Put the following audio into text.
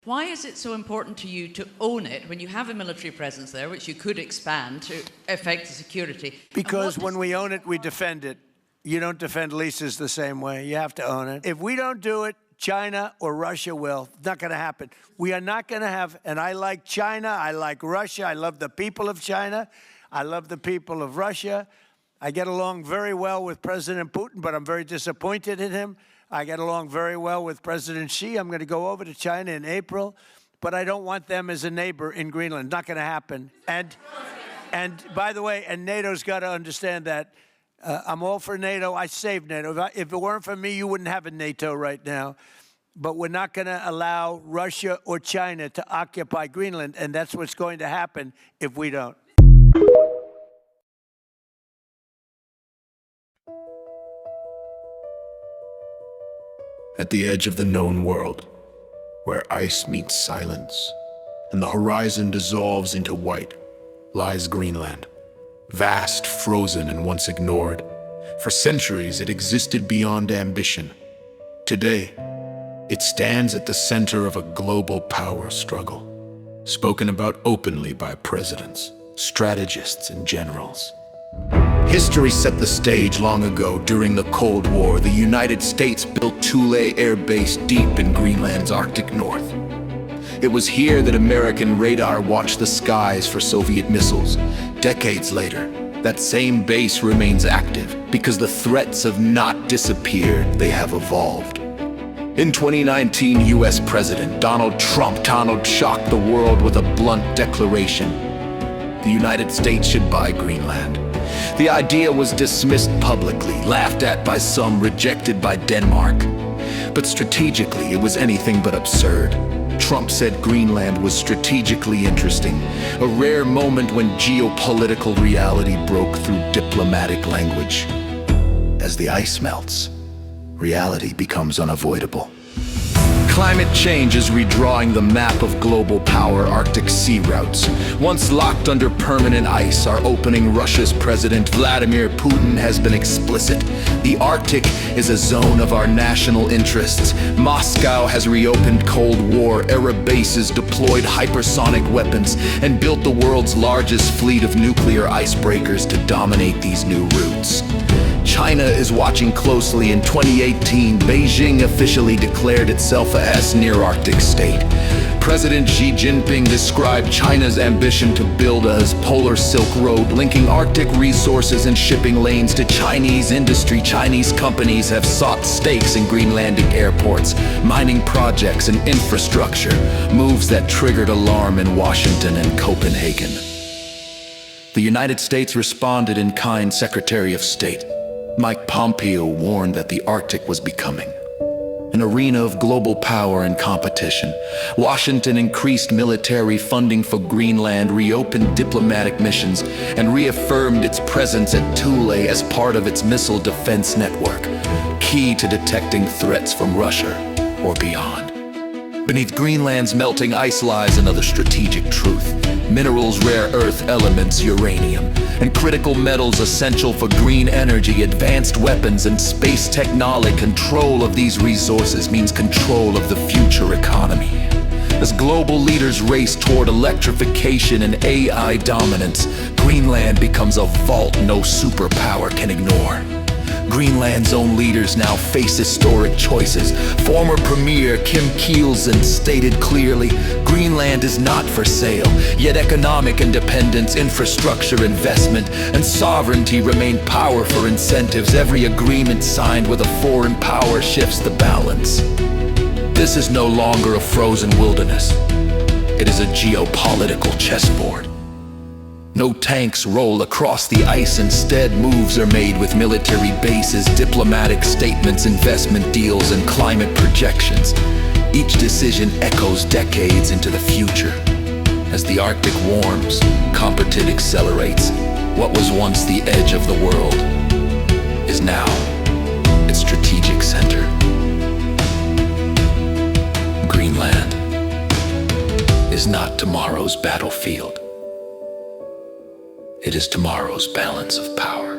Why is it so important to you to own it when you have a military presence there, which you could expand to affect the security? Because when we own it, we defend it. You don't defend leases the same way. You have to own it. If we don't do it, China or Russia will. Not going to happen. We are not going to have, and I like China, I like Russia, I love the people of China, I love the people of Russia. I get along very well with President Putin, but I'm very disappointed in him. I get along very well with President Xi. I'm going to go over to China in April, but I don't want them as a neighbor in Greenland. Not going to happen. And by the way, and NATO's got to understand that. I'm all for NATO. I saved NATO. If it weren't for me, you wouldn't have a NATO right now. But we're not going to allow Russia or China to occupy Greenland, and that's what's going to happen if we don't. At the edge of the known world, where ice meets silence and the horizon dissolves into white, lies Greenland. Vast, frozen, and once ignored. For centuries, it existed beyond ambition. Today, it stands at the center of a global power struggle, spoken about openly by presidents, strategists, and generals. History set the stage long ago. During the Cold War, the United States built Thule Air Base deep in Greenland's Arctic north. It was here that American radar watched the skies for Soviet missiles. Decades later, that same base remains active because the threats have not disappeared, they have evolved. In 2019, US President Donald Trump shocked the world with a blunt declaration. The United States should buy Greenland. The idea was dismissed publicly, laughed at by some, rejected by Denmark. But strategically, it was anything but absurd. Trump said Greenland was strategically interesting, a rare moment when geopolitical reality broke through diplomatic language. As the ice melts, reality becomes unavoidable. Climate change is redrawing the map of global power. Arctic sea routes, once locked under permanent ice, are opening. Russia's President Vladimir Putin has been explicit. The Arctic is a zone of our national interests. Moscow has reopened Cold War era bases, deployed hypersonic weapons, and built the world's largest fleet of nuclear icebreakers to dominate these new routes. China is watching closely. In 2018, Beijing officially declared itself as near-Arctic state. President Xi Jinping described China's ambition to build a polar Silk Road, linking Arctic resources and shipping lanes to Chinese industry. Chinese companies have sought stakes in Greenlandic airports, mining projects, and infrastructure, moves that triggered alarm in Washington and Copenhagen. The United States responded in kind. Secretary of State Mike Pompeo warned that the Arctic was becoming an arena of global power and competition. Washington increased military funding for Greenland, reopened diplomatic missions, and reaffirmed its presence at Thule as part of its missile defense network, key to detecting threats from Russia or beyond. Beneath Greenland's melting ice lies another strategic truth. Minerals, rare earth elements, uranium, and critical metals essential for green energy, advanced weapons, and space technology. Control of these resources means control of the future economy. As global leaders race toward electrification and AI dominance, Greenland becomes a vault no superpower can ignore. Greenland's own leaders now face historic choices. Former Premier Kim Kielsen stated clearly, Greenland is not for sale, yet economic independence, infrastructure investment, and sovereignty remain powerful incentives. Every agreement signed with a foreign power shifts the balance. This is no longer a frozen wilderness. It is a geopolitical chessboard. No tanks roll across the ice. Instead, moves are made with military bases, diplomatic statements, investment deals, and climate projections. Each decision echoes decades into the future. As the Arctic warms, competition accelerates. What was once the edge of the world is now its strategic center. Greenland is not tomorrow's battlefield. It is tomorrow's balance of power.